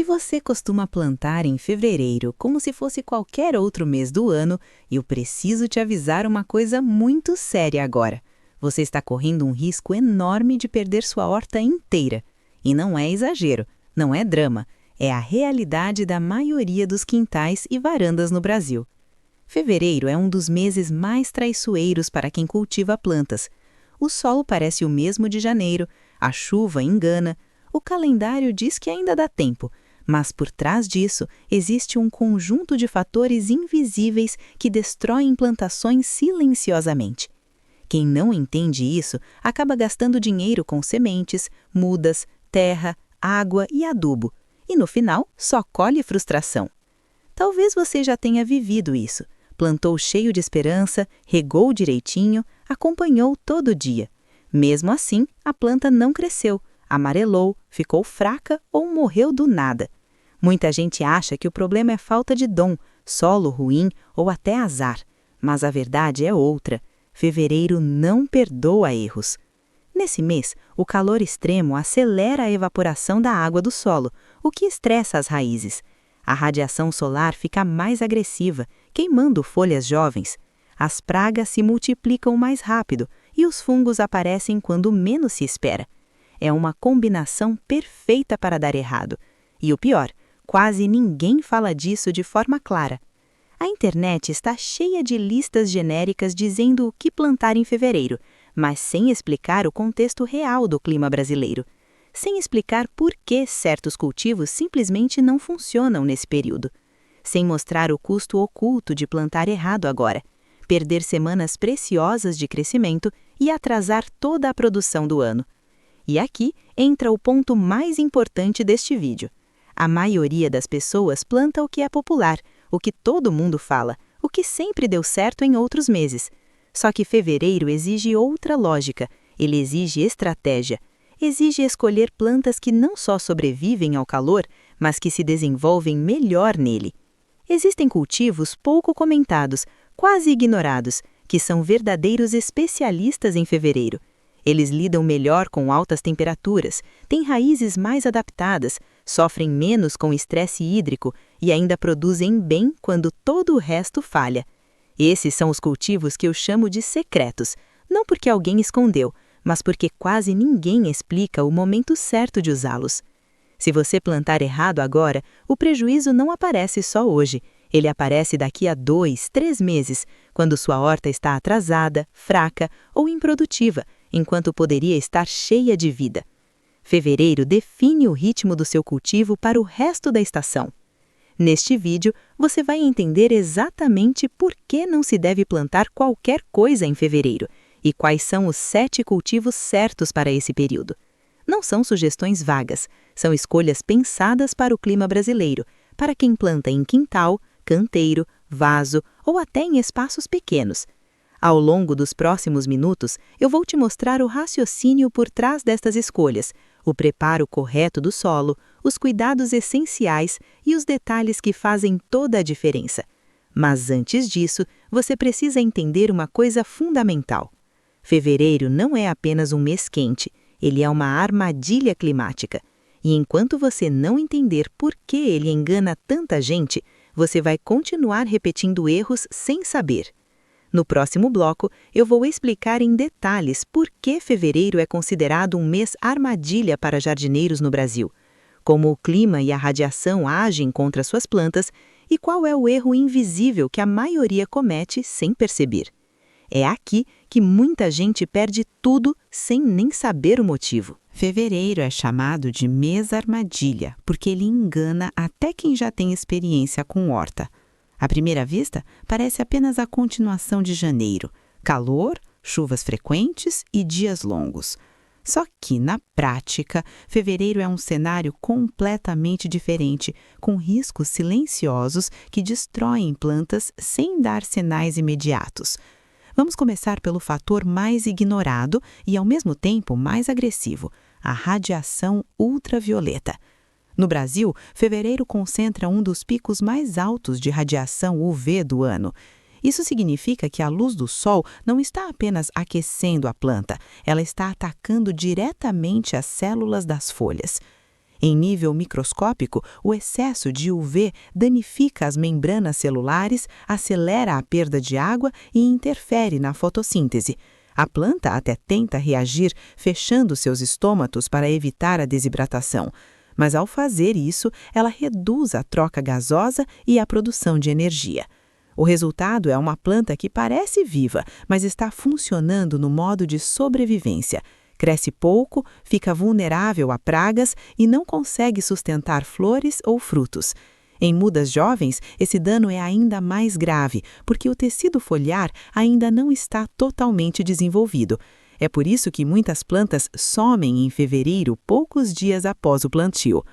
Se você costuma plantar em fevereiro como se fosse qualquer outro mês do ano, eu preciso te avisar uma coisa muito séria agora. Você está correndo um risco enorme de perder sua horta inteira. E não é exagero, não é drama, é a realidade da maioria dos quintais e varandas no Brasil. Fevereiro é um dos meses mais traiçoeiros para quem cultiva plantas. O solo parece o mesmo de janeiro, a chuva engana, o calendário diz que ainda dá tempo, mas por trás disso existe um conjunto de fatores invisíveis que destroem plantações silenciosamente. Quem não entende isso acaba gastando dinheiro com sementes, mudas, terra, água e adubo, e no final só colhe frustração. Talvez você já tenha vivido isso. Plantou cheio de esperança, regou direitinho, acompanhou todo dia. Mesmo assim, a planta não cresceu, amarelou, ficou fraca ou morreu do nada. Muita gente acha que o problema é falta de dom, solo ruim ou até azar. Mas a verdade é outra. Fevereiro não perdoa erros. Nesse mês, o calor extremo acelera a evaporação da água do solo, o que estressa as raízes. A radiação solar fica mais agressiva, queimando folhas jovens. As pragas se multiplicam mais rápido e os fungos aparecem quando menos se espera. É uma combinação perfeita para dar errado. E o pior, quase ninguém fala disso de forma clara. A internet está cheia de listas genéricas dizendo o que plantar em fevereiro, mas sem explicar o contexto real do clima brasileiro. Sem explicar por que certos cultivos simplesmente não funcionam nesse período. Sem mostrar o custo oculto de plantar errado agora, perder semanas preciosas de crescimento e atrasar toda a produção do ano. E aqui entra o ponto mais importante deste vídeo. A maioria das pessoas planta o que é popular, o que todo mundo fala, o que sempre deu certo em outros meses. Só que fevereiro exige outra lógica, ele exige estratégia. Exige escolher plantas que não só sobrevivem ao calor, mas que se desenvolvem melhor nele. Existem cultivos pouco comentados, quase ignorados, que são verdadeiros especialistas em fevereiro. Eles lidam melhor com altas temperaturas, têm raízes mais adaptadas, sofrem menos com estresse hídrico e ainda produzem bem quando todo o resto falha. Esses são os cultivos que eu chamo de secretos, não porque alguém escondeu, mas porque quase ninguém explica o momento certo de usá-los. Se você plantar errado agora, o prejuízo não aparece só hoje. Ele aparece daqui a 2, 3 meses, quando sua horta está atrasada, fraca ou improdutiva, enquanto poderia estar cheia de vida. Fevereiro define o ritmo do seu cultivo para o resto da estação. Neste vídeo, você vai entender exatamente por que não se deve plantar qualquer coisa em fevereiro e quais são os 7 cultivos certos para esse período. Não são sugestões vagas, são escolhas pensadas para o clima brasileiro, para quem planta em quintal, canteiro, vaso ou até em espaços pequenos. Ao longo dos próximos minutos, eu vou te mostrar o raciocínio por trás destas escolhas, o preparo correto do solo, os cuidados essenciais e os detalhes que fazem toda a diferença. Mas antes disso, você precisa entender uma coisa fundamental. Fevereiro não é apenas um mês quente, ele é uma armadilha climática. E enquanto você não entender por que ele engana tanta gente, você vai continuar repetindo erros sem saber. No próximo bloco, eu vou explicar em detalhes por que fevereiro é considerado um mês armadilha para jardineiros no Brasil, como o clima e a radiação agem contra suas plantas e qual é o erro invisível que a maioria comete sem perceber. É aqui que muita gente perde tudo sem nem saber o motivo. Fevereiro é chamado de mês armadilha, porque ele engana até quem já tem experiência com horta. À primeira vista, parece apenas a continuação de janeiro. Calor, chuvas frequentes e dias longos. Só que, na prática, fevereiro é um cenário completamente diferente, com riscos silenciosos que destroem plantas sem dar sinais imediatos. Vamos começar pelo fator mais ignorado e, ao mesmo tempo, mais agressivo, a radiação ultravioleta. No Brasil, fevereiro concentra um dos picos mais altos de radiação UV do ano. Isso significa que a luz do sol não está apenas aquecendo a planta, ela está atacando diretamente as células das folhas. Em nível microscópico, o excesso de UV danifica as membranas celulares, acelera a perda de água e interfere na fotossíntese. A planta até tenta reagir fechando seus estômatos para evitar a desidratação, mas ao fazer isso, ela reduz a troca gasosa e a produção de energia. O resultado é uma planta que parece viva, mas está funcionando no modo de sobrevivência. Cresce pouco, fica vulnerável a pragas e não consegue sustentar flores ou frutos. Em mudas jovens, esse dano é ainda mais grave, porque o tecido foliar ainda não está totalmente desenvolvido. É por isso que muitas plantas somem em fevereiro, poucos dias após o plantio.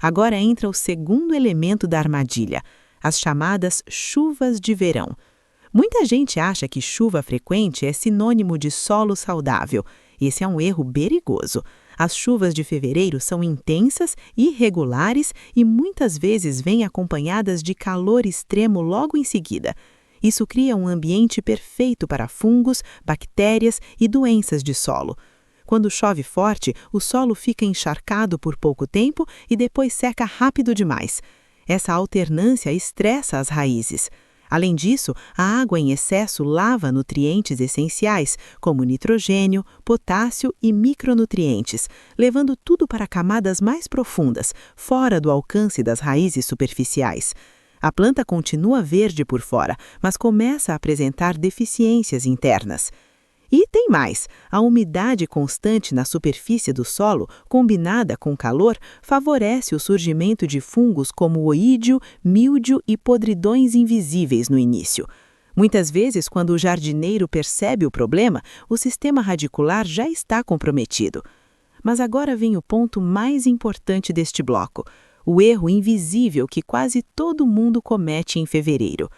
Agora entra o segundo elemento da armadilha, as chamadas chuvas de verão. Muita gente acha que chuva frequente é sinônimo de solo saudável. Esse é um erro perigoso. As chuvas de fevereiro são intensas, irregulares e muitas vezes vêm acompanhadas de calor extremo logo em seguida. Isso cria um ambiente perfeito para fungos, bactérias e doenças de solo. Quando chove forte, o solo fica encharcado por pouco tempo e depois seca rápido demais. Essa alternância estressa as raízes. Além disso, a água em excesso lava nutrientes essenciais, como nitrogênio, potássio e micronutrientes, levando tudo para camadas mais profundas, fora do alcance das raízes superficiais. A planta continua verde por fora, mas começa a apresentar deficiências internas. E tem mais, a umidade constante na superfície do solo, combinada com calor, favorece o surgimento de fungos como oídio, míldio e podridões invisíveis no início. Muitas vezes, quando o jardineiro percebe o problema, o sistema radicular já está comprometido. Mas agora vem o ponto mais importante deste bloco, o erro invisível que quase todo mundo comete em fevereiro.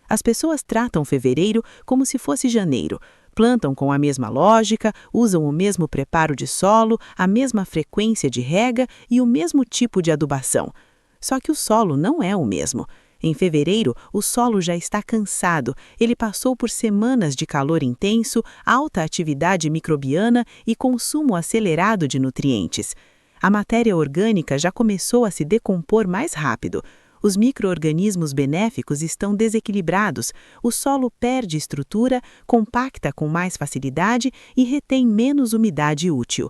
As pessoas tratam fevereiro como se fosse janeiro. Plantam com a mesma lógica, usam o mesmo preparo de solo, a mesma frequência de rega e o mesmo tipo de adubação. Só que o solo não é o mesmo. Em fevereiro, o solo já está cansado, ele passou por semanas de calor intenso, alta atividade microbiana e consumo acelerado de nutrientes. A matéria orgânica já começou a se decompor mais rápido. Os micro-organismos benéficos estão desequilibrados, o solo perde estrutura, compacta com mais facilidade e retém menos umidade útil.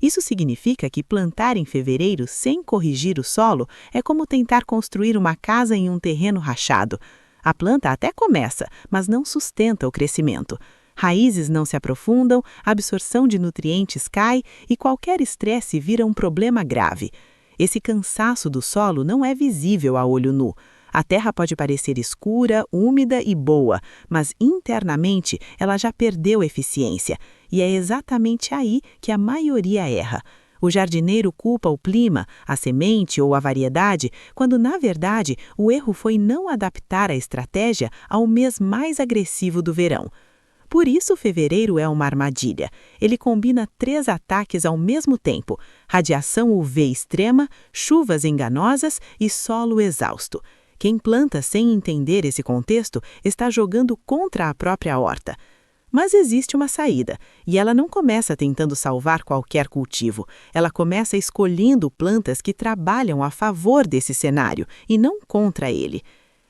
Isso significa que plantar em fevereiro sem corrigir o solo é como tentar construir uma casa em um terreno rachado. A planta até começa, mas não sustenta o crescimento. Raízes não se aprofundam, a absorção de nutrientes cai e qualquer estresse vira um problema grave. Esse cansaço do solo não é visível a olho nu. A terra pode parecer escura, úmida e boa, mas internamente ela já perdeu eficiência. E é exatamente aí que a maioria erra. O jardineiro culpa o clima, a semente ou a variedade, quando, na verdade, o erro foi não adaptar a estratégia ao mês mais agressivo do verão. Por isso, fevereiro é uma armadilha. Ele combina 3 ataques ao mesmo tempo: radiação UV extrema, chuvas enganosas e solo exausto. Quem planta sem entender esse contexto está jogando contra a própria horta. Mas existe uma saída, e ela não começa tentando salvar qualquer cultivo. Ela começa escolhendo plantas que trabalham a favor desse cenário e não contra ele.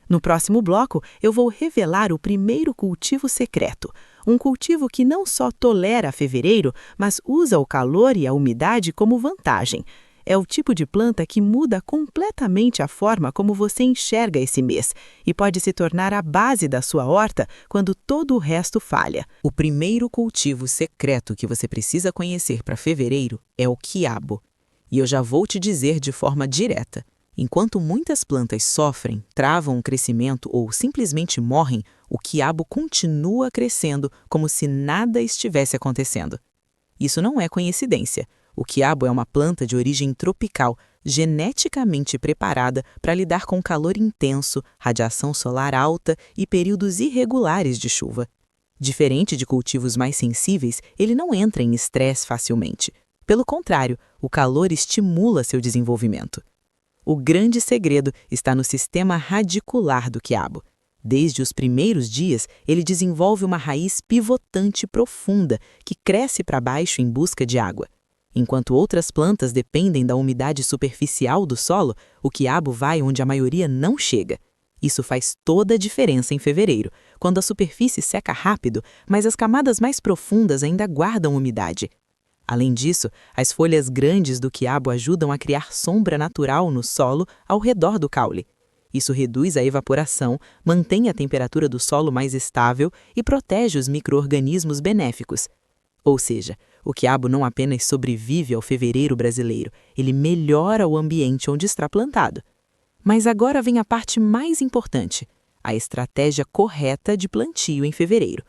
No próximo bloco, eu vou revelar o primeiro cultivo secreto. Um cultivo que não só tolera fevereiro, mas usa o calor e a umidade como vantagem. É o tipo de planta que muda completamente a forma como você enxerga esse mês e pode se tornar a base da sua horta quando todo o resto falha. O primeiro cultivo secreto que você precisa conhecer para fevereiro é o quiabo. E eu já vou te dizer de forma direta. Enquanto muitas plantas sofrem, travam o crescimento ou simplesmente morrem, o quiabo continua crescendo como se nada estivesse acontecendo. Isso não é coincidência. O quiabo é uma planta de origem tropical, geneticamente preparada para lidar com calor intenso, radiação solar alta e períodos irregulares de chuva. Diferente de cultivos mais sensíveis, ele não entra em estresse facilmente. Pelo contrário, o calor estimula seu desenvolvimento. O grande segredo está no sistema radicular do quiabo. Desde os primeiros dias, ele desenvolve uma raiz pivotante profunda que cresce para baixo em busca de água. Enquanto outras plantas dependem da umidade superficial do solo, o quiabo vai onde a maioria não chega. Isso faz toda a diferença em fevereiro, quando a superfície seca rápido, mas as camadas mais profundas ainda guardam umidade. Além disso, as folhas grandes do quiabo ajudam a criar sombra natural no solo ao redor do caule. Isso reduz a evaporação, mantém a temperatura do solo mais estável e protege os micro-organismos benéficos. Ou seja, o quiabo não apenas sobrevive ao fevereiro brasileiro, ele melhora o ambiente onde está plantado. Mas agora vem a parte mais importante, a estratégia correta de plantio em fevereiro.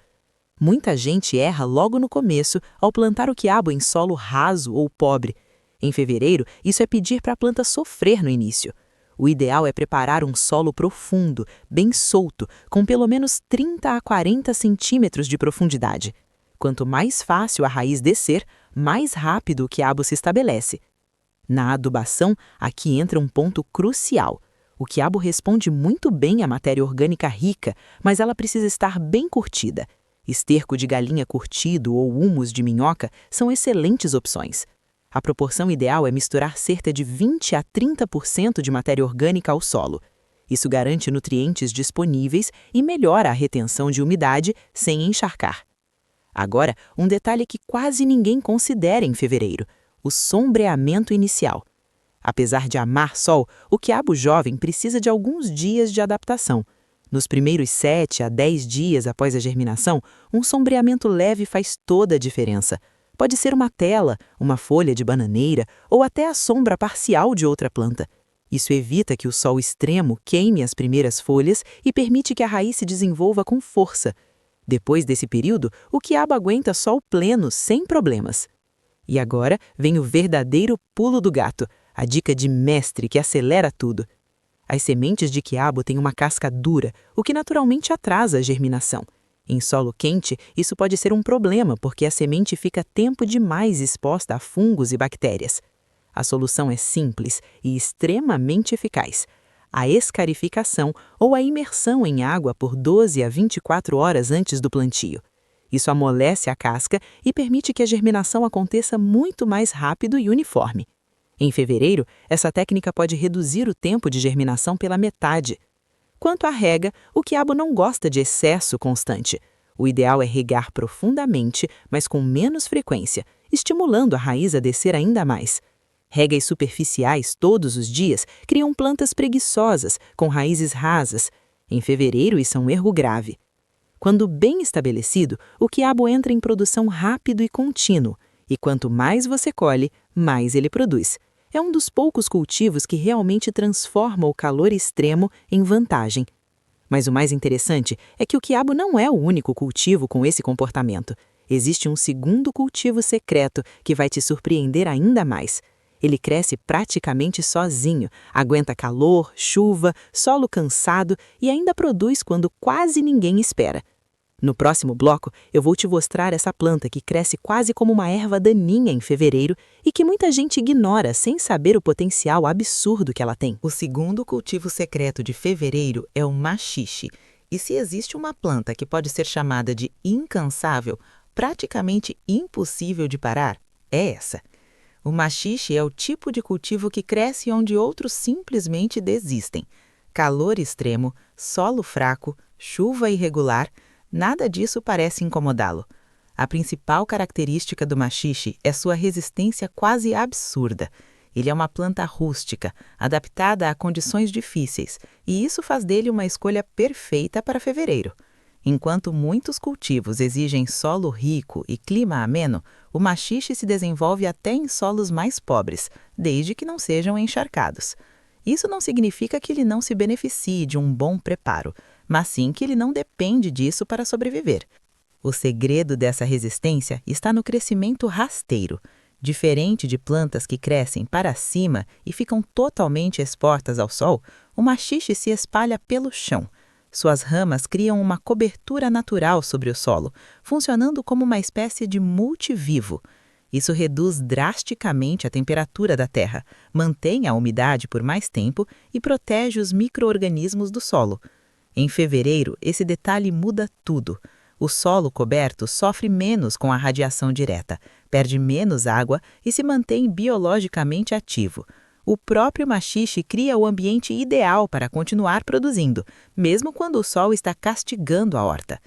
Muita gente erra logo no começo ao plantar o quiabo em solo raso ou pobre. Em fevereiro, isso é pedir para a planta sofrer no início. O ideal é preparar um solo profundo, bem solto, com pelo menos 30 a 40 centímetros de profundidade. Quanto mais fácil a raiz descer, mais rápido o quiabo se estabelece. Na adubação, aqui entra um ponto crucial. O quiabo responde muito bem à matéria orgânica rica, mas ela precisa estar bem curtida. Esterco de galinha curtido ou humus de minhoca são excelentes opções. A proporção ideal é misturar cerca de 20 a 30% de matéria orgânica ao solo. Isso garante nutrientes disponíveis e melhora a retenção de umidade sem encharcar. Agora, um detalhe que quase ninguém considera em fevereiro: o sombreamento inicial. Apesar de amar sol, o quiabo jovem precisa de alguns dias de adaptação. Nos primeiros 7 a 10 dias após a germinação, um sombreamento leve faz toda a diferença. Pode ser uma tela, uma folha de bananeira ou até a sombra parcial de outra planta. Isso evita que o sol extremo queime as primeiras folhas e permite que a raiz se desenvolva com força. Depois desse período, o quiabo aguenta sol pleno sem problemas. E agora vem o verdadeiro pulo do gato, a dica de mestre que acelera tudo. As sementes de quiabo têm uma casca dura, o que naturalmente atrasa a germinação. Em solo quente, isso pode ser um problema porque a semente fica tempo demais exposta a fungos e bactérias. A solução é simples e extremamente eficaz: a escarificação ou a imersão em água por 12 a 24 horas antes do plantio. Isso amolece a casca e permite que a germinação aconteça muito mais rápido e uniforme. Em fevereiro, essa técnica pode reduzir o tempo de germinação pela metade. Quanto à rega, o quiabo não gosta de excesso constante. O ideal é regar profundamente, mas com menos frequência, estimulando a raiz a descer ainda mais. Regas superficiais todos os dias criam plantas preguiçosas, com raízes rasas. Em fevereiro, isso é um erro grave. Quando bem estabelecido, o quiabo entra em produção rápido e contínuo, e quanto mais você colhe, mais ele produz. É um dos poucos cultivos que realmente transforma o calor extremo em vantagem. Mas o mais interessante é que o quiabo não é o único cultivo com esse comportamento. Existe um segundo cultivo secreto que vai te surpreender ainda mais. Ele cresce praticamente sozinho, aguenta calor, chuva, solo cansado e ainda produz quando quase ninguém espera. No próximo bloco, eu vou te mostrar essa planta que cresce quase como uma erva daninha em fevereiro e que muita gente ignora sem saber o potencial absurdo que ela tem. O segundo cultivo secreto de fevereiro é o maxixe. E se existe uma planta que pode ser chamada de incansável, praticamente impossível de parar, é essa. O maxixe é o tipo de cultivo que cresce onde outros simplesmente desistem. Calor extremo, solo fraco, chuva irregular, nada disso parece incomodá-lo. A principal característica do maxixe é sua resistência quase absurda. Ele é uma planta rústica, adaptada a condições difíceis, e isso faz dele uma escolha perfeita para fevereiro. Enquanto muitos cultivos exigem solo rico e clima ameno, o maxixe se desenvolve até em solos mais pobres, desde que não sejam encharcados. Isso não significa que ele não se beneficie de um bom preparo, mas sim que ele não depende disso para sobreviver. O segredo dessa resistência está no crescimento rasteiro. Diferente de plantas que crescem para cima e ficam totalmente expostas ao sol, o maxixe se espalha pelo chão. Suas ramas criam uma cobertura natural sobre o solo, funcionando como uma espécie de multivivo. Isso reduz drasticamente a temperatura da terra, mantém a umidade por mais tempo e protege os micro-organismos do solo. Em fevereiro, esse detalhe muda tudo. O solo coberto sofre menos com a radiação direta, perde menos água e se mantém biologicamente ativo. O próprio maxixe cria o ambiente ideal para continuar produzindo, mesmo quando o sol está castigando a horta.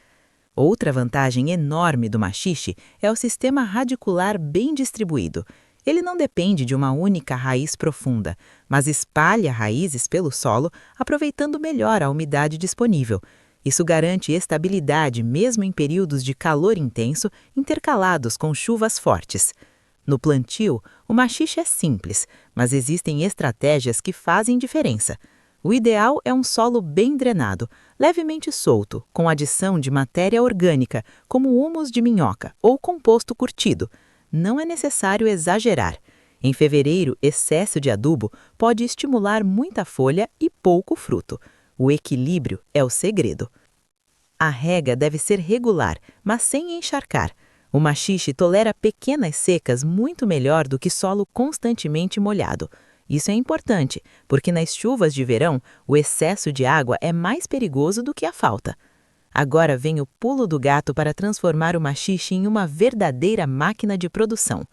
Outra vantagem enorme do maxixe é o sistema radicular bem distribuído. Ele não depende de uma única raiz profunda, mas espalha raízes pelo solo, aproveitando melhor a umidade disponível. Isso garante estabilidade mesmo em períodos de calor intenso, intercalados com chuvas fortes. No plantio, o maxixe é simples, mas existem estratégias que fazem diferença. O ideal é um solo bem drenado, levemente solto, com adição de matéria orgânica, como humus de minhoca ou composto curtido. Não é necessário exagerar. Em fevereiro, excesso de adubo pode estimular muita folha e pouco fruto. O equilíbrio é o segredo. A rega deve ser regular, mas sem encharcar. O maxixe tolera pequenas secas muito melhor do que solo constantemente molhado. Isso é importante, porque nas chuvas de verão, o excesso de água é mais perigoso do que a falta. Agora vem o pulo do gato para transformar o maxixe em uma verdadeira máquina de produção: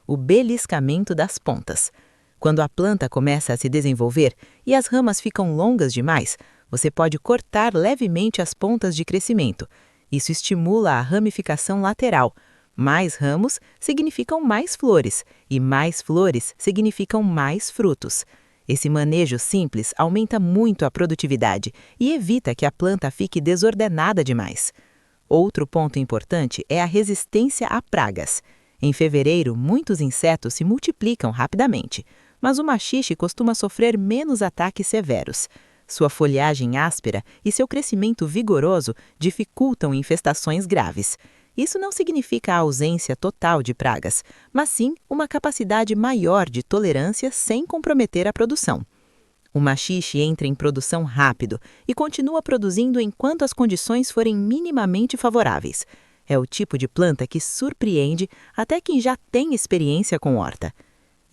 o beliscamento das pontas. Quando a planta começa a se desenvolver e as ramas ficam longas demais, você pode cortar levemente as pontas de crescimento. Isso estimula a ramificação lateral. Mais ramos significam mais flores, e mais flores significam mais frutos. Esse manejo simples aumenta muito a produtividade e evita que a planta fique desordenada demais. Outro ponto importante é a resistência a pragas. Em fevereiro, muitos insetos se multiplicam rapidamente, mas o maxixe costuma sofrer menos ataques severos. Sua folhagem áspera e seu crescimento vigoroso dificultam infestações graves. Isso não significa a ausência total de pragas, mas sim uma capacidade maior de tolerância sem comprometer a produção. O maxixe entra em produção rápido e continua produzindo enquanto as condições forem minimamente favoráveis. É o tipo de planta que surpreende até quem já tem experiência com horta.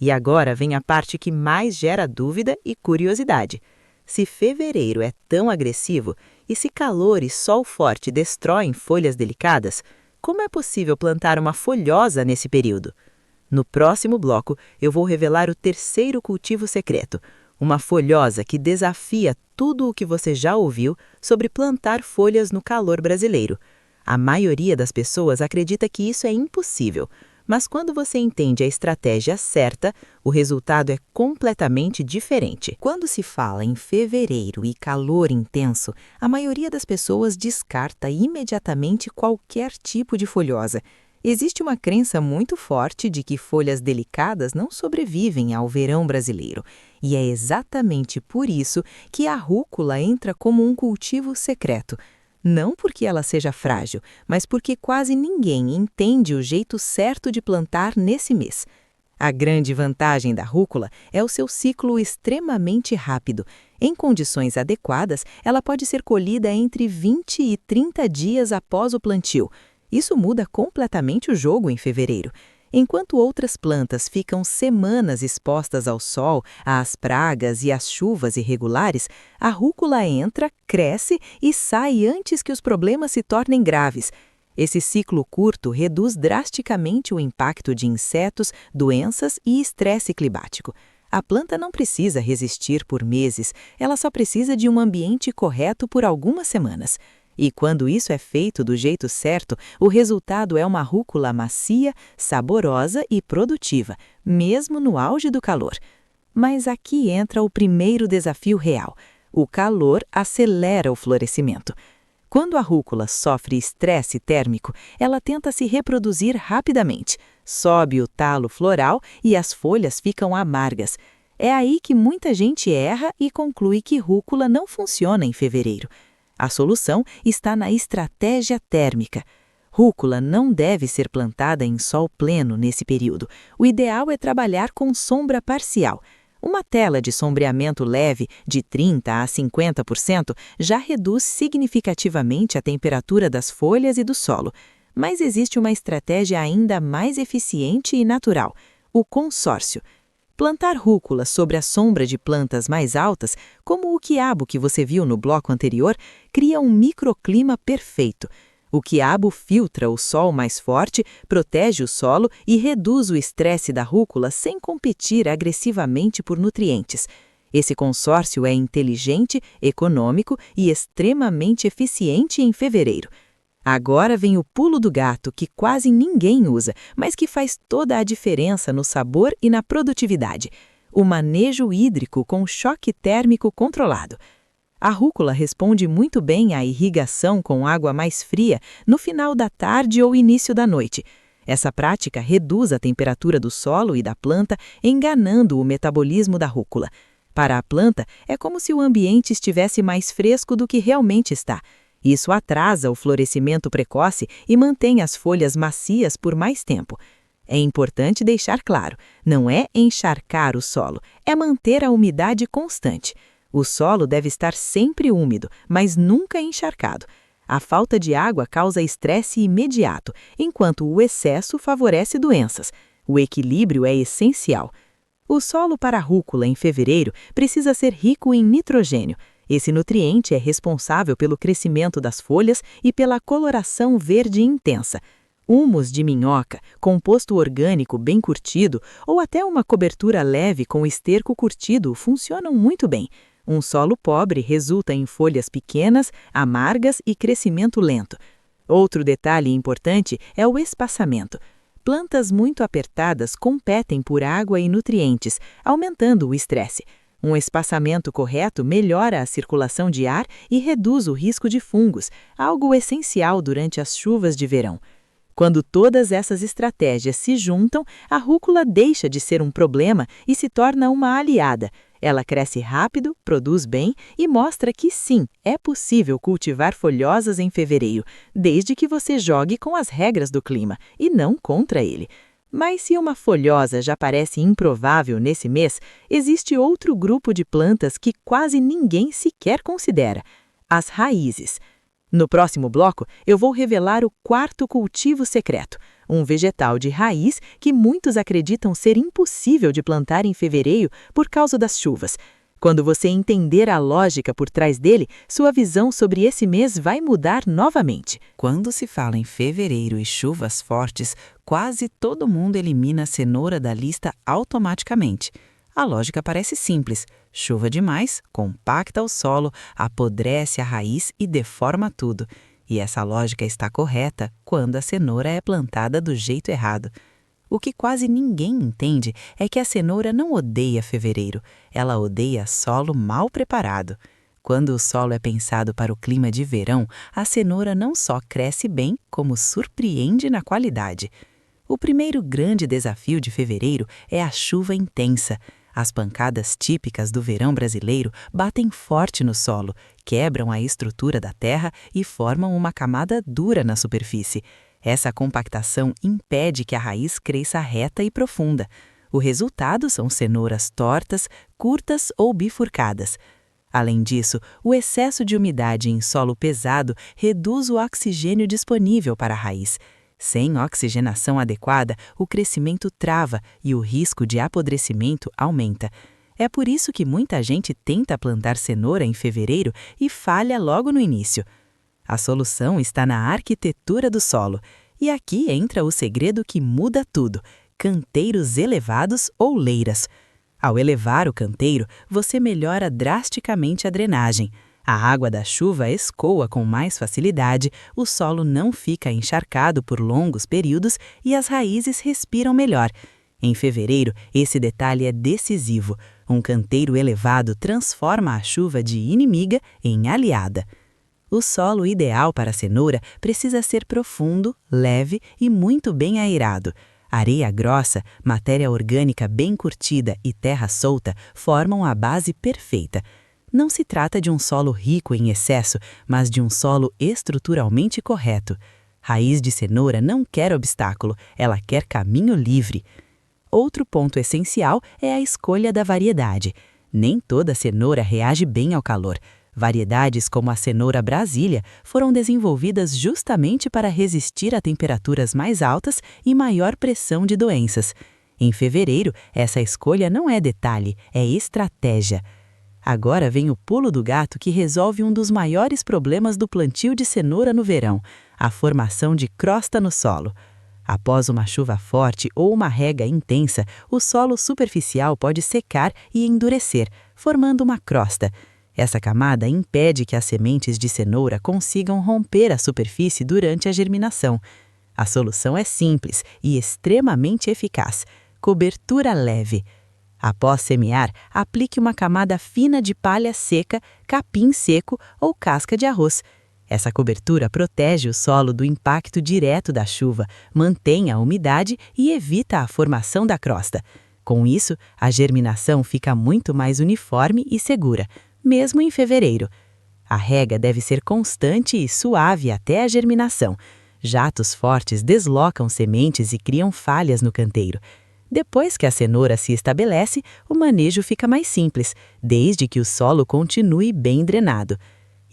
E agora vem a parte que mais gera dúvida e curiosidade. Se fevereiro é tão agressivo e se calor e sol forte destroem folhas delicadas, como é possível plantar uma folhosa nesse período? No próximo bloco, eu vou revelar o terceiro cultivo secreto, uma folhosa que desafia tudo o que você já ouviu sobre plantar folhas no calor brasileiro. A maioria das pessoas acredita que isso é impossível, mas quando você entende a estratégia certa, o resultado é completamente diferente. Quando se fala em fevereiro e calor intenso, a maioria das pessoas descarta imediatamente qualquer tipo de folhosa. Existe uma crença muito forte de que folhas delicadas não sobrevivem ao verão brasileiro, e é exatamente por isso que a rúcula entra como um cultivo secreto. Não porque ela seja frágil, mas porque quase ninguém entende o jeito certo de plantar nesse mês. A grande vantagem da rúcula é o seu ciclo extremamente rápido. Em condições adequadas, ela pode ser colhida entre 20 e 30 dias após o plantio. Isso muda completamente o jogo em fevereiro. Enquanto outras plantas ficam semanas expostas ao sol, às pragas e às chuvas irregulares, a rúcula entra, cresce e sai antes que os problemas se tornem graves. Esse ciclo curto reduz drasticamente o impacto de insetos, doenças e estresse climático. A planta não precisa resistir por meses, ela só precisa de um ambiente correto por algumas semanas. E quando isso é feito do jeito certo, o resultado é uma rúcula macia, saborosa e produtiva, mesmo no auge do calor. Mas aqui entra o primeiro desafio real. O calor acelera o florescimento. Quando a rúcula sofre estresse térmico, ela tenta se reproduzir rapidamente. Sobe o talo floral e as folhas ficam amargas. É aí que muita gente erra e conclui que rúcula não funciona em fevereiro. A solução está na estratégia térmica. Rúcula não deve ser plantada em sol pleno nesse período. O ideal é trabalhar com sombra parcial. Uma tela de sombreamento leve, de 30% a 50%, já reduz significativamente a temperatura das folhas e do solo. Mas existe uma estratégia ainda mais eficiente e natural: o consórcio. Plantar rúcula sobre a sombra de plantas mais altas, como o quiabo que você viu no bloco anterior, cria um microclima perfeito. O quiabo filtra o sol mais forte, protege o solo e reduz o estresse da rúcula sem competir agressivamente por nutrientes. Esse consórcio é inteligente, econômico e extremamente eficiente em fevereiro. Agora vem o pulo do gato, que quase ninguém usa, mas que faz toda a diferença no sabor e na produtividade: o manejo hídrico com choque térmico controlado. A rúcula responde muito bem à irrigação com água mais fria no final da tarde ou início da noite. Essa prática reduz a temperatura do solo e da planta, enganando o metabolismo da rúcula. Para a planta, é como se o ambiente estivesse mais fresco do que realmente está. Isso atrasa o florescimento precoce e mantém as folhas macias por mais tempo. É importante deixar claro, não é encharcar o solo, é manter a umidade constante. O solo deve estar sempre úmido, mas nunca encharcado. A falta de água causa estresse imediato, enquanto o excesso favorece doenças. O equilíbrio é essencial. O solo para a rúcula em fevereiro precisa ser rico em nitrogênio. Esse nutriente é responsável pelo crescimento das folhas e pela coloração verde intensa. Humus de minhoca, composto orgânico bem curtido ou até uma cobertura leve com esterco curtido funcionam muito bem. Um solo pobre resulta em folhas pequenas, amargas e crescimento lento. Outro detalhe importante é o espaçamento. Plantas muito apertadas competem por água e nutrientes, aumentando o estresse. Um espaçamento correto melhora a circulação de ar e reduz o risco de fungos, algo essencial durante as chuvas de verão. Quando todas essas estratégias se juntam, a rúcula deixa de ser um problema e se torna uma aliada. Ela cresce rápido, produz bem e mostra que sim, é possível cultivar folhosas em fevereiro, desde que você jogue com as regras do clima e não contra ele. Mas se uma folhosa já parece improvável nesse mês, existe outro grupo de plantas que quase ninguém sequer considera: as raízes. No próximo bloco, eu vou revelar o quarto cultivo secreto, um vegetal de raiz que muitos acreditam ser impossível de plantar em fevereiro por causa das chuvas. Quando você entender a lógica por trás dele, sua visão sobre esse mês vai mudar novamente. Quando se fala em fevereiro e chuvas fortes, quase todo mundo elimina a cenoura da lista automaticamente. A lógica parece simples: chuva demais, compacta o solo, apodrece a raiz e deforma tudo. E essa lógica está correta quando a cenoura é plantada do jeito errado. O que quase ninguém entende é que a cenoura não odeia fevereiro, ela odeia solo mal preparado. Quando o solo é pensado para o clima de verão, a cenoura não só cresce bem, como surpreende na qualidade. O primeiro grande desafio de fevereiro é a chuva intensa. As pancadas típicas do verão brasileiro batem forte no solo, quebram a estrutura da terra e formam uma camada dura na superfície. Essa compactação impede que a raiz cresça reta e profunda. O resultado são cenouras tortas, curtas ou bifurcadas. Além disso, o excesso de umidade em solo pesado reduz o oxigênio disponível para a raiz. Sem oxigenação adequada, o crescimento trava e o risco de apodrecimento aumenta. É por isso que muita gente tenta plantar cenoura em fevereiro e falha logo no início. A solução está na arquitetura do solo. E aqui entra o segredo que muda tudo: canteiros elevados ou leiras. Ao elevar o canteiro, você melhora drasticamente a drenagem. A água da chuva escoa com mais facilidade, o solo não fica encharcado por longos períodos e as raízes respiram melhor. Em fevereiro, esse detalhe é decisivo. Um canteiro elevado transforma a chuva de inimiga em aliada. O solo ideal para a cenoura precisa ser profundo, leve e muito bem aerado. Areia grossa, matéria orgânica bem curtida e terra solta formam a base perfeita. Não se trata de um solo rico em excesso, mas de um solo estruturalmente correto. Raiz de cenoura não quer obstáculo, ela quer caminho livre. Outro ponto essencial é a escolha da variedade. Nem toda cenoura reage bem ao calor. Variedades como a cenoura Brasília foram desenvolvidas justamente para resistir a temperaturas mais altas e maior pressão de doenças. Em fevereiro, essa escolha não é detalhe, é estratégia. Agora vem o pulo do gato que resolve um dos maiores problemas do plantio de cenoura no verão: a formação de crosta no solo. Após uma chuva forte ou uma rega intensa, o solo superficial pode secar e endurecer, formando uma crosta. Essa camada impede que as sementes de cenoura consigam romper a superfície durante a germinação. A solução é simples e extremamente eficaz: cobertura leve. Após semear, aplique uma camada fina de palha seca, capim seco ou casca de arroz. Essa cobertura protege o solo do impacto direto da chuva, mantém a umidade e evita a formação da crosta. Com isso, a germinação fica muito mais uniforme e segura, mesmo em fevereiro. A rega deve ser constante e suave até a germinação. Jatos fortes deslocam sementes e criam falhas no canteiro. Depois que a cenoura se estabelece, o manejo fica mais simples, desde que o solo continue bem drenado.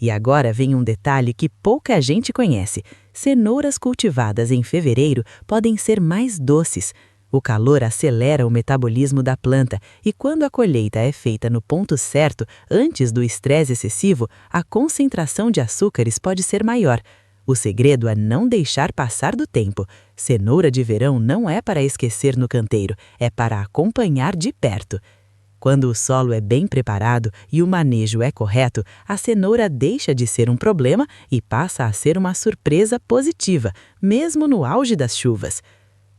E agora vem um detalhe que pouca gente conhece: cenouras cultivadas em fevereiro podem ser mais doces. O calor acelera o metabolismo da planta e quando a colheita é feita no ponto certo, antes do estresse excessivo, a concentração de açúcares pode ser maior. O segredo é não deixar passar do tempo. Cenoura de verão não é para esquecer no canteiro, é para acompanhar de perto. Quando o solo é bem preparado e o manejo é correto, a cenoura deixa de ser um problema e passa a ser uma surpresa positiva, mesmo no auge das chuvas.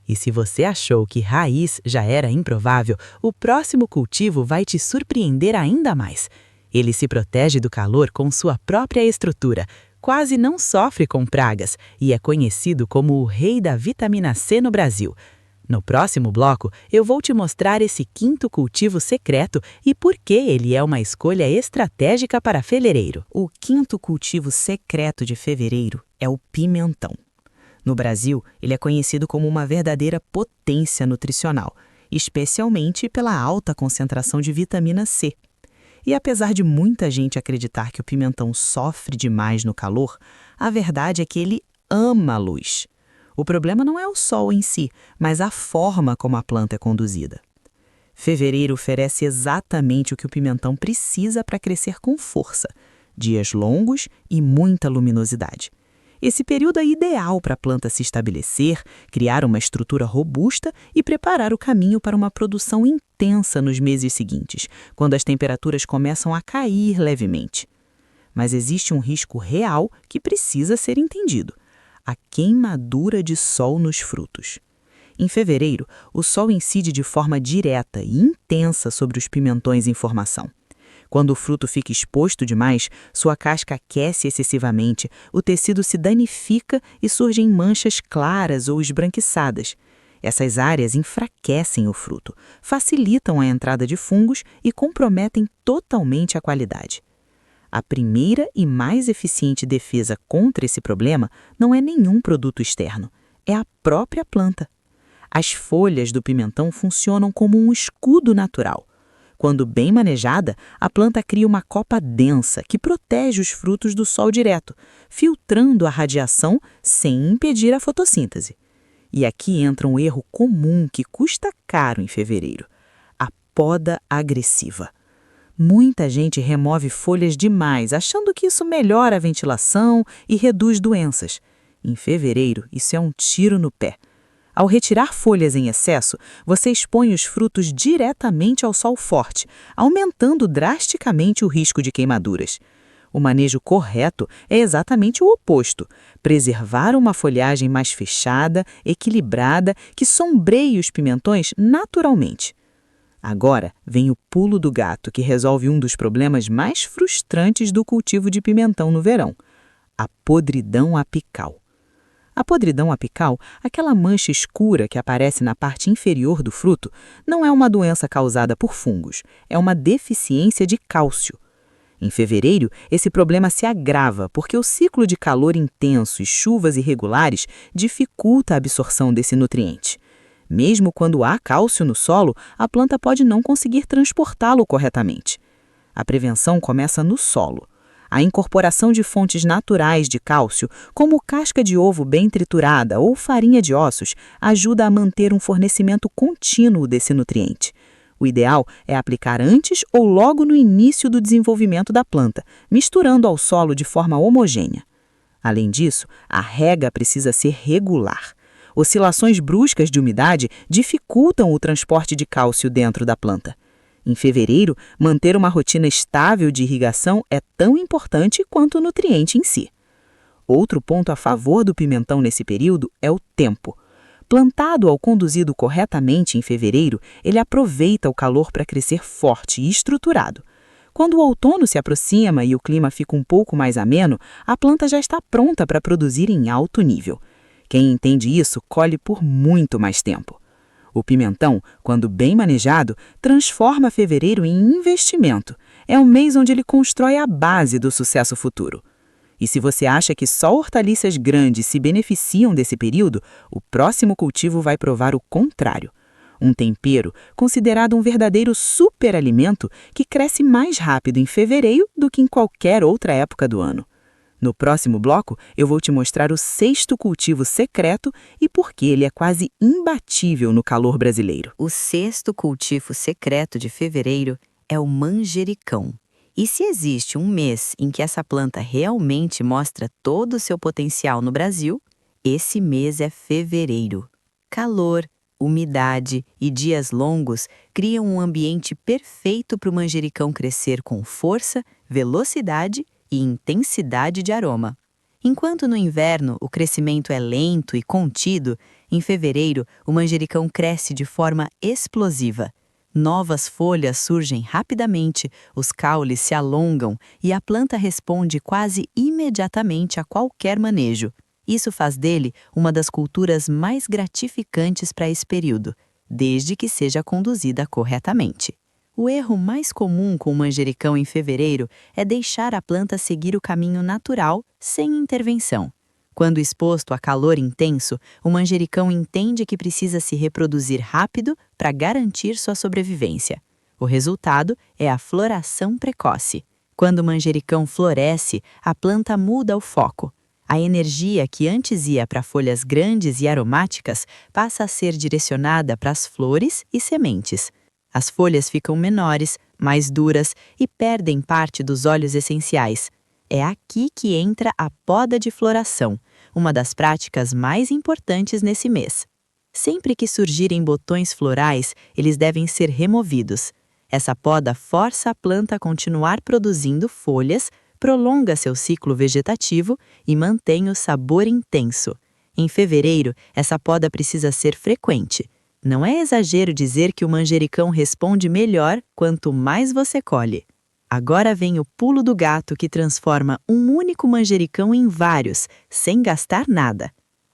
E se você achou que raiz já era improvável, o próximo cultivo vai te surpreender ainda mais. Ele se protege do calor com sua própria estrutura, quase não sofre com pragas e é conhecido como o rei da vitamina C no Brasil. No próximo bloco, eu vou te mostrar esse quinto cultivo secreto e por que ele é uma escolha estratégica para fevereiro. O quinto cultivo secreto de fevereiro é o pimentão. No Brasil, ele é conhecido como uma verdadeira potência nutricional, especialmente pela alta concentração de vitamina C. E apesar de muita gente acreditar que o pimentão sofre demais no calor, a verdade é que ele ama a luz. O problema não é o sol em si, mas a forma como a planta é conduzida. Fevereiro oferece exatamente o que o pimentão precisa para crescer com força: dias longos e muita luminosidade. Esse período é ideal para a planta se estabelecer, criar uma estrutura robusta e preparar o caminho para uma produção intensa nos meses seguintes, quando as temperaturas começam a cair levemente. Mas existe um risco real que precisa ser entendido: a queimadura de sol nos frutos. Em fevereiro, o sol incide de forma direta e intensa sobre os pimentões em formação. Quando o fruto fica exposto demais, sua casca aquece excessivamente, o tecido se danifica e surgem manchas claras ou esbranquiçadas. Essas áreas enfraquecem o fruto, facilitam a entrada de fungos e comprometem totalmente a qualidade. A primeira e mais eficiente defesa contra esse problema não é nenhum produto externo, é a própria planta. As folhas do pimentão funcionam como um escudo natural. Quando bem manejada, a planta cria uma copa densa que protege os frutos do sol direto, filtrando a radiação sem impedir a fotossíntese. E aqui entra um erro comum que custa caro em fevereiro: a poda agressiva. Muita gente remove folhas demais, achando que isso melhora a ventilação e reduz doenças. Em fevereiro, isso é um tiro no pé. Ao retirar folhas em excesso, você expõe os frutos diretamente ao sol forte, aumentando drasticamente o risco de queimaduras. O manejo correto é exatamente o oposto: preservar uma folhagem mais fechada, equilibrada, que sombreie os pimentões naturalmente. Agora vem o pulo do gato que resolve um dos problemas mais frustrantes do cultivo de pimentão no verão: a podridão apical. A podridão apical, aquela mancha escura que aparece na parte inferior do fruto, não é uma doença causada por fungos, é uma deficiência de cálcio. Em fevereiro, esse problema se agrava porque o ciclo de calor intenso e chuvas irregulares dificulta a absorção desse nutriente. Mesmo quando há cálcio no solo, a planta pode não conseguir transportá-lo corretamente. A prevenção começa no solo. A incorporação de fontes naturais de cálcio, como casca de ovo bem triturada ou farinha de ossos, ajuda a manter um fornecimento contínuo desse nutriente. O ideal é aplicar antes ou logo no início do desenvolvimento da planta, misturando ao solo de forma homogênea. Além disso, a rega precisa ser regular. Oscilações bruscas de umidade dificultam o transporte de cálcio dentro da planta. Em fevereiro, manter uma rotina estável de irrigação é tão importante quanto o nutriente em si. Outro ponto a favor do pimentão nesse período é o tempo. Plantado ou conduzido corretamente em fevereiro, ele aproveita o calor para crescer forte e estruturado. Quando o outono se aproxima e o clima fica um pouco mais ameno, a planta já está pronta para produzir em alto nível. Quem entende isso, colhe por muito mais tempo. O pimentão, quando bem manejado, transforma fevereiro em investimento. É um mês onde ele constrói a base do sucesso futuro. E se você acha que só hortaliças grandes se beneficiam desse período, o próximo cultivo vai provar o contrário. Um tempero considerado um verdadeiro superalimento que cresce mais rápido em fevereiro do que em qualquer outra época do ano. No próximo bloco, eu vou te mostrar o 6º cultivo secreto e por que ele é quase imbatível no calor brasileiro. O 6º cultivo secreto de fevereiro é o manjericão. E se existe um mês em que essa planta realmente mostra todo o seu potencial no Brasil, esse mês é fevereiro. Calor, umidade e dias longos criam um ambiente perfeito para o manjericão crescer com força, velocidade e intensidade de aroma. Enquanto no inverno o crescimento é lento e contido, em fevereiro o manjericão cresce de forma explosiva. Novas folhas surgem rapidamente, os caules se alongam e a planta responde quase imediatamente a qualquer manejo. Isso faz dele uma das culturas mais gratificantes para esse período, desde que seja conduzida corretamente. O erro mais comum com o manjericão em fevereiro é deixar a planta seguir o caminho natural, sem intervenção. Quando exposto a calor intenso, o manjericão entende que precisa se reproduzir rápido para garantir sua sobrevivência. O resultado é a floração precoce. Quando o manjericão floresce, a planta muda o foco. A energia que antes ia para folhas grandes e aromáticas passa a ser direcionada para as flores e sementes. As folhas ficam menores, mais duras e perdem parte dos óleos essenciais. É aqui que entra a poda de floração, uma das práticas mais importantes nesse mês. Sempre que surgirem botões florais, eles devem ser removidos. Essa poda força a planta a continuar produzindo folhas, prolonga seu ciclo vegetativo e mantém o sabor intenso. Em fevereiro, essa poda precisa ser frequente. Não é exagero dizer que o manjericão responde melhor quanto mais você colhe. Agora vem o pulo do gato que transforma um único manjericão em vários, sem gastar nada.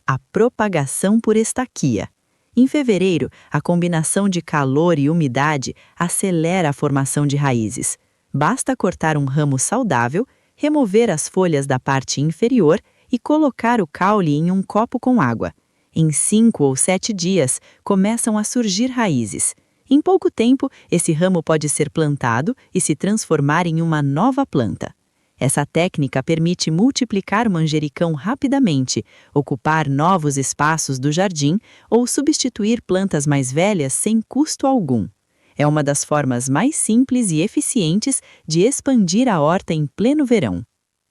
A propagação por estaquia. Em fevereiro, a combinação de calor e umidade acelera a formação de raízes. Basta cortar um ramo saudável, remover as folhas da parte inferior e colocar o caule em um copo com água. Em 5 ou 7 dias, começam a surgir raízes. Em pouco tempo, esse ramo pode ser plantado e se transformar em uma nova planta. Essa técnica permite multiplicar o manjericão rapidamente, ocupar novos espaços do jardim ou substituir plantas mais velhas sem custo algum. É uma das formas mais simples e eficientes de expandir a horta em pleno verão.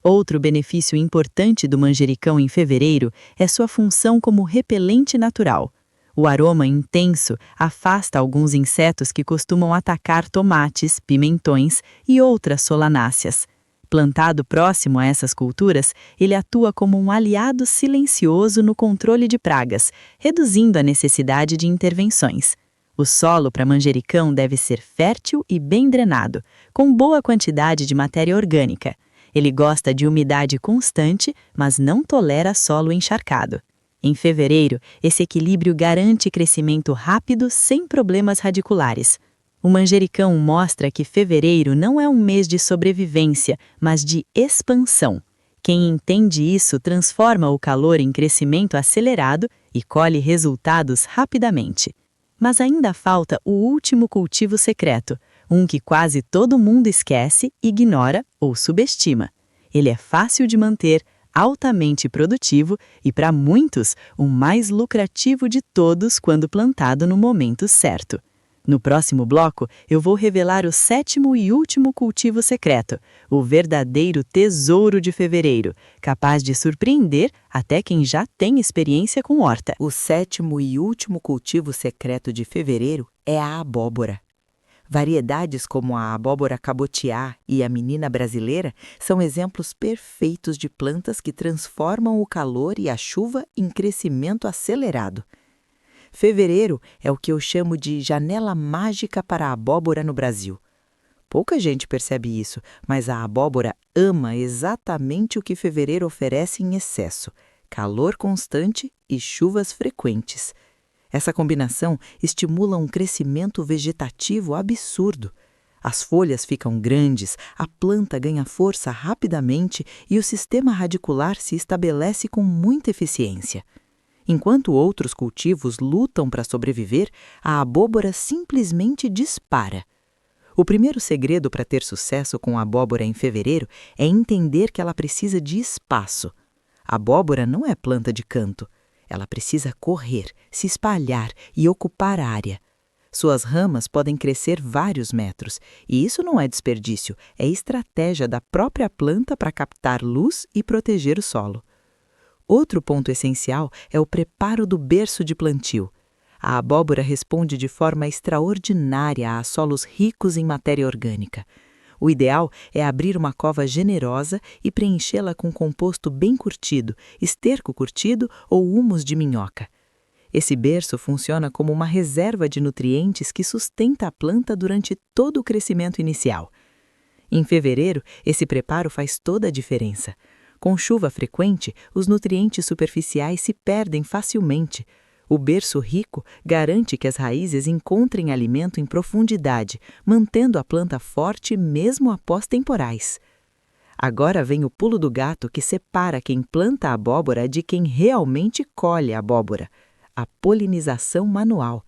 Outro benefício importante do manjericão em fevereiro é sua função como repelente natural. O aroma intenso afasta alguns insetos que costumam atacar tomates, pimentões e outras solanáceas. Plantado próximo a essas culturas, ele atua como um aliado silencioso no controle de pragas, reduzindo a necessidade de intervenções. O solo para manjericão deve ser fértil e bem drenado, com boa quantidade de matéria orgânica. Ele gosta de umidade constante, mas não tolera solo encharcado. Em fevereiro, esse equilíbrio garante crescimento rápido sem problemas radiculares. O manjericão mostra que fevereiro não é um mês de sobrevivência, mas de expansão. Quem entende isso transforma o calor em crescimento acelerado e colhe resultados rapidamente. Mas ainda falta o último cultivo secreto, um que quase todo mundo esquece, ignora ou subestima. Ele é fácil de manter, altamente produtivo e, para muitos, o mais lucrativo de todos quando plantado no momento certo. No próximo bloco, eu vou revelar o 7º e último cultivo secreto, o verdadeiro tesouro de fevereiro, capaz de surpreender até quem já tem experiência com horta. O 7º e último cultivo secreto de fevereiro é a abóbora. Variedades como a abóbora cabotiá e a menina brasileira são exemplos perfeitos de plantas que transformam o calor e a chuva em crescimento acelerado. Fevereiro é o que eu chamo de janela mágica para a abóbora no Brasil. Pouca gente percebe isso, mas a abóbora ama exatamente o que fevereiro oferece em excesso: calor constante e chuvas frequentes. Essa combinação estimula um crescimento vegetativo absurdo. As folhas ficam grandes, a planta ganha força rapidamente e o sistema radicular se estabelece com muita eficiência. Enquanto outros cultivos lutam para sobreviver, a abóbora simplesmente dispara. O primeiro segredo para ter sucesso com a abóbora em fevereiro é entender que ela precisa de espaço. A abóbora não é planta de canto. Ela precisa correr, se espalhar e ocupar área. Suas ramas podem crescer vários metros, e isso não é desperdício, é estratégia da própria planta para captar luz e proteger o solo. Outro ponto essencial é o preparo do berço de plantio. A abóbora responde de forma extraordinária a solos ricos em matéria orgânica. O ideal é abrir uma cova generosa e preenchê-la com composto bem curtido, esterco curtido ou humus de minhoca. Esse berço funciona como uma reserva de nutrientes que sustenta a planta durante todo o crescimento inicial. Em fevereiro, esse preparo faz toda a diferença. Com chuva frequente, os nutrientes superficiais se perdem facilmente. O berço rico garante que as raízes encontrem alimento em profundidade, mantendo a planta forte mesmo após temporais. Agora vem o pulo do gato que separa quem planta a abóbora de quem realmente colhe a abóbora: a polinização manual.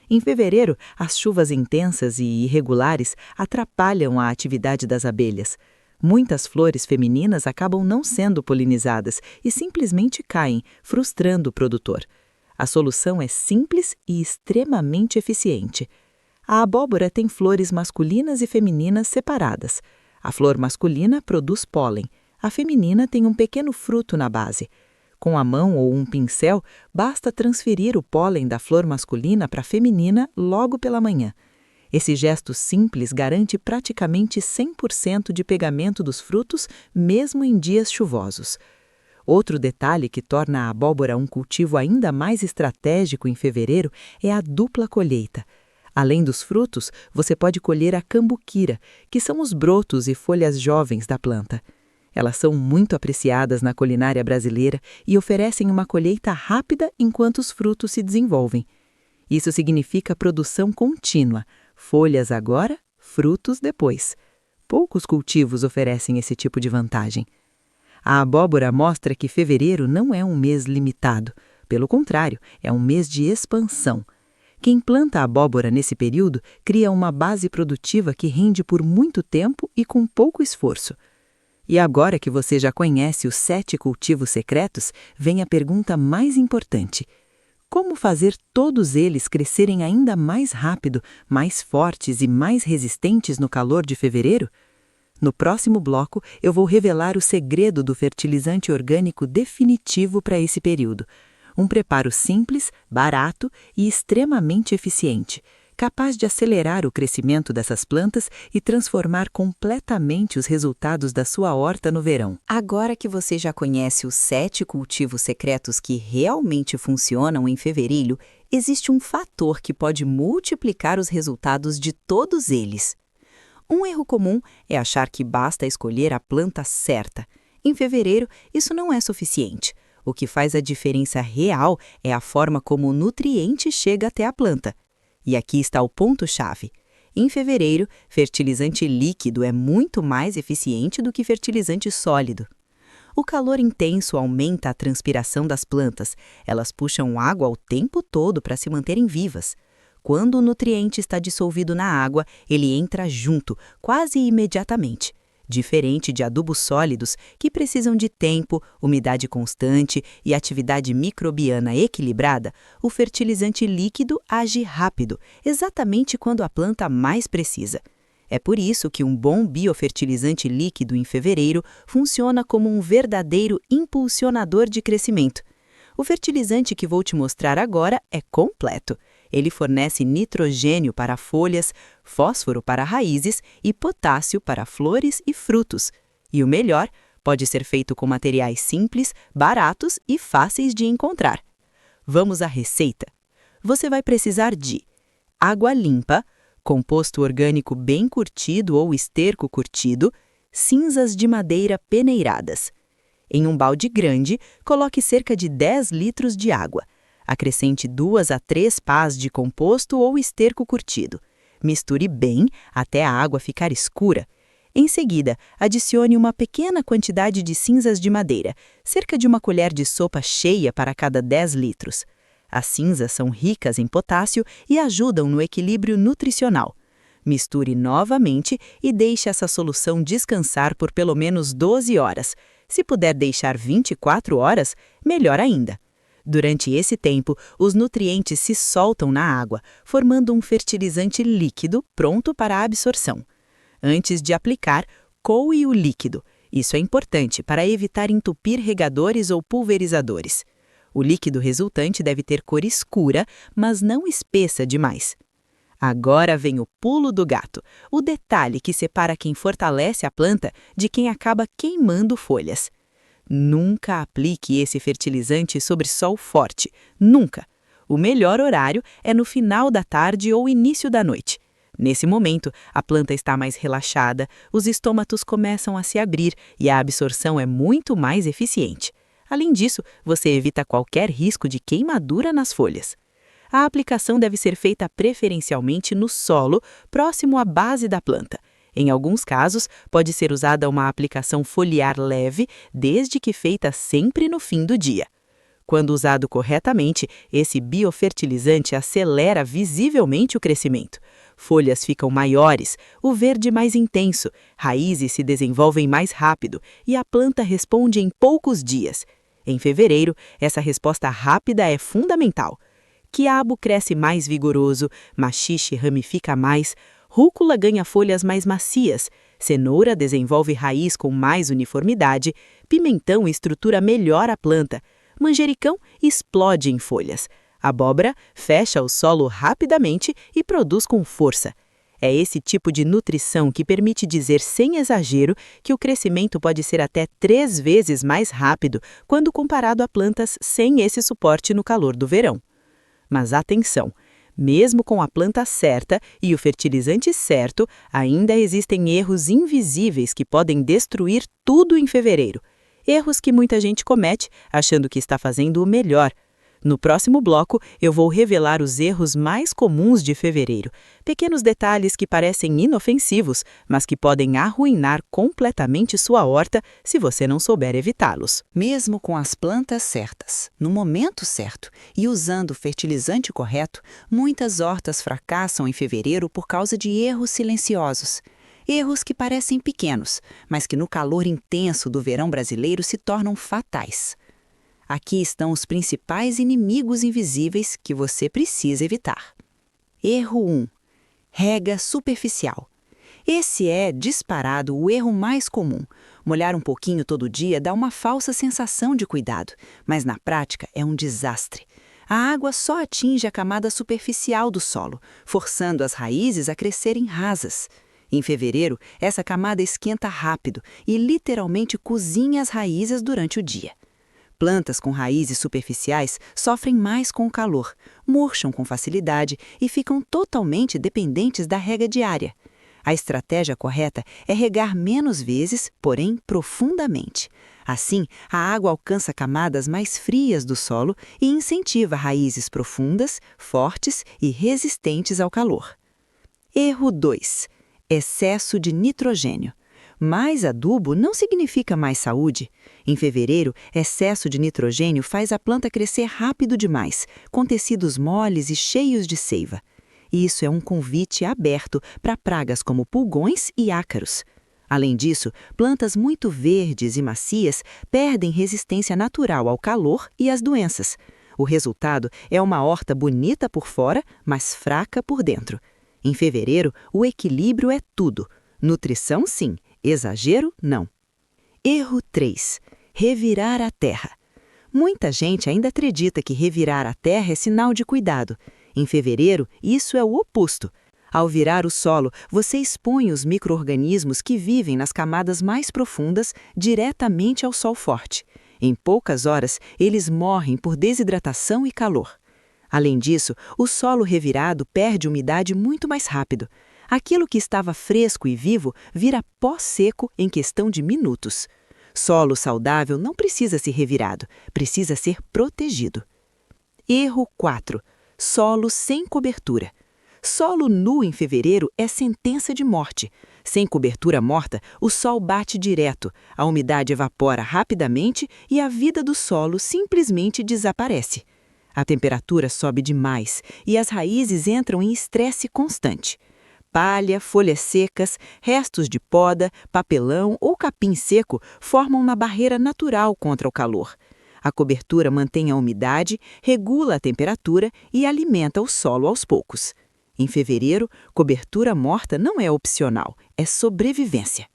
Em fevereiro, as chuvas intensas e irregulares atrapalham a atividade das abelhas. Muitas flores femininas acabam não sendo polinizadas e simplesmente caem, frustrando o produtor. A solução é simples e extremamente eficiente. A abóbora tem flores masculinas e femininas separadas. A flor masculina produz pólen. A feminina tem um pequeno fruto na base. Com a mão ou um pincel, basta transferir o pólen da flor masculina para a feminina logo pela manhã. Esse gesto simples garante praticamente 100% de pegamento dos frutos, mesmo em dias chuvosos. Outro detalhe que torna a abóbora um cultivo ainda mais estratégico em fevereiro é a dupla colheita. Além dos frutos, você pode colher a cambuquira, que são os brotos e folhas jovens da planta. Elas são muito apreciadas na culinária brasileira e oferecem uma colheita rápida enquanto os frutos se desenvolvem. Isso significa produção contínua. Folhas agora, frutos depois. Poucos cultivos oferecem esse tipo de vantagem. A abóbora mostra que fevereiro não é um mês limitado. Pelo contrário, é um mês de expansão. Quem planta a abóbora nesse período cria uma base produtiva que rende por muito tempo e com pouco esforço. E agora que você já conhece os 7 cultivos secretos, vem a pergunta mais importante: como fazer todos eles crescerem ainda mais rápido, mais fortes e mais resistentes no calor de fevereiro? No próximo bloco, eu vou revelar o segredo do fertilizante orgânico definitivo para esse período. Um preparo simples, barato e extremamente eficiente, capaz de acelerar o crescimento dessas plantas e transformar completamente os resultados da sua horta no verão. Agora que você já conhece os 7 cultivos secretos que realmente funcionam em fevereiro, existe um fator que pode multiplicar os resultados de todos eles. Um erro comum é achar que basta escolher a planta certa. Em fevereiro, isso não é suficiente. O que faz a diferença real é a forma como o nutriente chega até a planta. E aqui está o ponto-chave. Em fevereiro, fertilizante líquido é muito mais eficiente do que fertilizante sólido. O calor intenso aumenta a transpiração das plantas. Elas puxam água o tempo todo para se manterem vivas. Quando o nutriente está dissolvido na água, ele entra junto, quase imediatamente. Diferente de adubos sólidos, que precisam de tempo, umidade constante e atividade microbiana equilibrada, o fertilizante líquido age rápido, exatamente quando a planta mais precisa. É por isso que um bom biofertilizante líquido em fevereiro funciona como um verdadeiro impulsionador de crescimento. O fertilizante que vou te mostrar agora é completo. Ele fornece nitrogênio para folhas, fósforo para raízes e potássio para flores e frutos. E o melhor, pode ser feito com materiais simples, baratos e fáceis de encontrar. Vamos à receita. Você vai precisar de água limpa, composto orgânico bem curtido ou esterco curtido, cinzas de madeira peneiradas. Em um balde grande, coloque cerca de 10 litros de água. Acrescente 2 a 3 pás de composto ou esterco curtido. Misture bem até a água ficar escura. Em seguida, adicione uma pequena quantidade de cinzas de madeira, cerca de uma colher de sopa cheia para cada 10 litros. As cinzas são ricas em potássio e ajudam no equilíbrio nutricional. Misture novamente e deixe essa solução descansar por pelo menos 12 horas. Se puder deixar 24 horas, melhor ainda. Durante esse tempo, os nutrientes se soltam na água, formando um fertilizante líquido pronto para a absorção. Antes de aplicar, coe o líquido. Isso é importante para evitar entupir regadores ou pulverizadores. O líquido resultante deve ter cor escura, mas não espessa demais. Agora vem o pulo do gato, o detalhe que separa quem fortalece a planta de quem acaba queimando folhas. Nunca aplique esse fertilizante sobre sol forte, nunca. O melhor horário é no final da tarde ou início da noite. Nesse momento, a planta está mais relaxada, os estômatos começam a se abrir e a absorção é muito mais eficiente. Além disso, você evita qualquer risco de queimadura nas folhas. A aplicação deve ser feita preferencialmente no solo, próximo à base da planta. Em alguns casos, pode ser usada uma aplicação foliar leve, desde que feita sempre no fim do dia. Quando usado corretamente, esse biofertilizante acelera visivelmente o crescimento. Folhas ficam maiores, o verde mais intenso, raízes se desenvolvem mais rápido e a planta responde em poucos dias. Em fevereiro, essa resposta rápida é fundamental. Quiabo cresce mais vigoroso, maxixe ramifica mais, rúcula ganha folhas mais macias, cenoura desenvolve raiz com mais uniformidade, pimentão estrutura melhor a planta, manjericão explode em folhas, abóbora fecha o solo rapidamente e produz com força. É esse tipo de nutrição que permite dizer sem exagero que o crescimento pode ser até 3 vezes mais rápido quando comparado a plantas sem esse suporte no calor do verão. Mas atenção! Mesmo com a planta certa e o fertilizante certo, ainda existem erros invisíveis que podem destruir tudo em fevereiro. Erros que muita gente comete achando que está fazendo o melhor. No próximo bloco, eu vou revelar os erros mais comuns de fevereiro. Pequenos detalhes que parecem inofensivos, mas que podem arruinar completamente sua horta se você não souber evitá-los. Mesmo com as plantas certas, no momento certo e usando o fertilizante correto, muitas hortas fracassam em fevereiro por causa de erros silenciosos. Erros que parecem pequenos, mas que no calor intenso do verão brasileiro se tornam fatais. Aqui estão os principais inimigos invisíveis que você precisa evitar. Erro 1. Rega superficial. Esse é, disparado, o erro mais comum. Molhar um pouquinho todo dia dá uma falsa sensação de cuidado, mas na prática é um desastre. A água só atinge a camada superficial do solo, forçando as raízes a crescerem rasas. Em fevereiro, essa camada esquenta rápido e literalmente cozinha as raízes durante o dia. Plantas com raízes superficiais sofrem mais com o calor, murcham com facilidade e ficam totalmente dependentes da rega diária. A estratégia correta é regar menos vezes, porém profundamente. Assim, a água alcança camadas mais frias do solo e incentiva raízes profundas, fortes e resistentes ao calor. Erro 2. Excesso de nitrogênio. Mais adubo não significa mais saúde. Em fevereiro, excesso de nitrogênio faz a planta crescer rápido demais, com tecidos moles e cheios de seiva. Isso é um convite aberto para pragas como pulgões e ácaros. Além disso, plantas muito verdes e macias perdem resistência natural ao calor e às doenças. O resultado é uma horta bonita por fora, mas fraca por dentro. Em fevereiro, o equilíbrio é tudo. Nutrição, sim. Exagero, não. Erro 3. Revirar a terra. Muita gente ainda acredita que revirar a terra é sinal de cuidado. Em fevereiro, isso é o oposto. Ao virar o solo, você expõe os micro-organismos que vivem nas camadas mais profundas diretamente ao sol forte. Em poucas horas, eles morrem por desidratação e calor. Além disso, o solo revirado perde umidade muito mais rápido. Aquilo que estava fresco e vivo vira pó seco em questão de minutos. Solo saudável não precisa ser revirado, precisa ser protegido. Erro 4. Solo sem cobertura. Solo nu em fevereiro é sentença de morte. Sem cobertura morta, o sol bate direto, a umidade evapora rapidamente e a vida do solo simplesmente desaparece. A temperatura sobe demais e as raízes entram em estresse constante. Palha, folhas secas, restos de poda, papelão ou capim seco formam uma barreira natural contra o calor. A cobertura mantém a umidade, regula a temperatura e alimenta o solo aos poucos. Em fevereiro, cobertura morta não é opcional, é sobrevivência.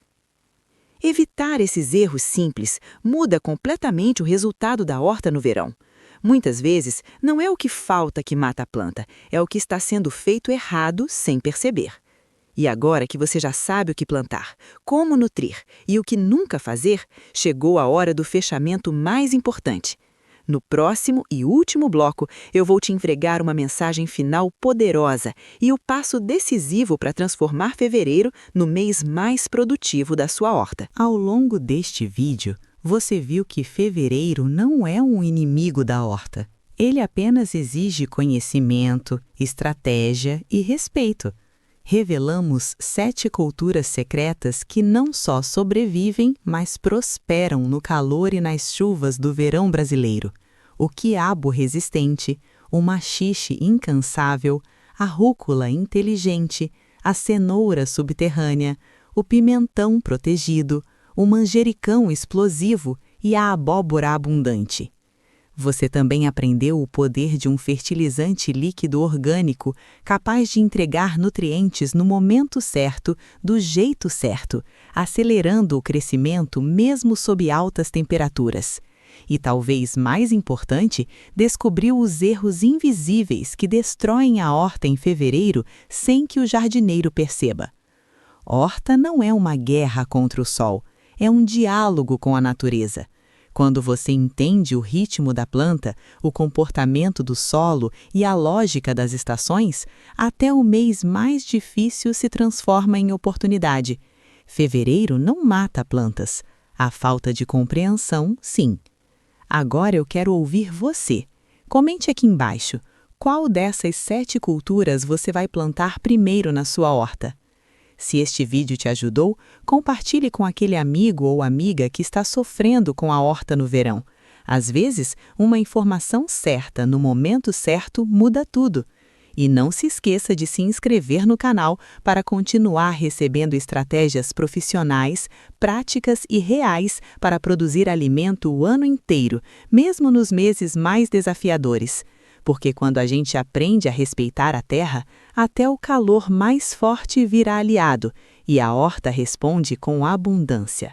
Evitar esses erros simples muda completamente o resultado da horta no verão. Muitas vezes, não é o que falta que mata a planta, é o que está sendo feito errado sem perceber. E agora que você já sabe o que plantar, como nutrir e o que nunca fazer, chegou a hora do fechamento mais importante. No próximo e último bloco, eu vou te entregar uma mensagem final poderosa e o passo decisivo para transformar fevereiro no mês mais produtivo da sua horta. Ao longo deste vídeo, você viu que fevereiro não é um inimigo da horta. Ele apenas exige conhecimento, estratégia e respeito. Revelamos 7 culturas secretas que não só sobrevivem, mas prosperam no calor e nas chuvas do verão brasileiro. O quiabo resistente, o maxixe incansável, a rúcula inteligente, a cenoura subterrânea, o pimentão protegido, o manjericão explosivo e a abóbora abundante. Você também aprendeu o poder de um fertilizante líquido orgânico capaz de entregar nutrientes no momento certo, do jeito certo, acelerando o crescimento mesmo sob altas temperaturas. E talvez mais importante, descobriu os erros invisíveis que destroem a horta em fevereiro sem que o jardineiro perceba. Horta não é uma guerra contra o sol, é um diálogo com a natureza. Quando você entende o ritmo da planta, o comportamento do solo e a lógica das estações, até o mês mais difícil se transforma em oportunidade. Fevereiro não mata plantas. A falta de compreensão, sim. Agora eu quero ouvir você. Comente aqui embaixo. Qual dessas 7 culturas você vai plantar primeiro na sua horta? Se este vídeo te ajudou, compartilhe com aquele amigo ou amiga que está sofrendo com a horta no verão. Às vezes, uma informação certa no momento certo muda tudo. E não se esqueça de se inscrever no canal para continuar recebendo estratégias profissionais, práticas e reais para produzir alimento o ano inteiro, mesmo nos meses mais desafiadores. Porque quando a gente aprende a respeitar a terra, até o calor mais forte vira aliado, e a horta responde com abundância.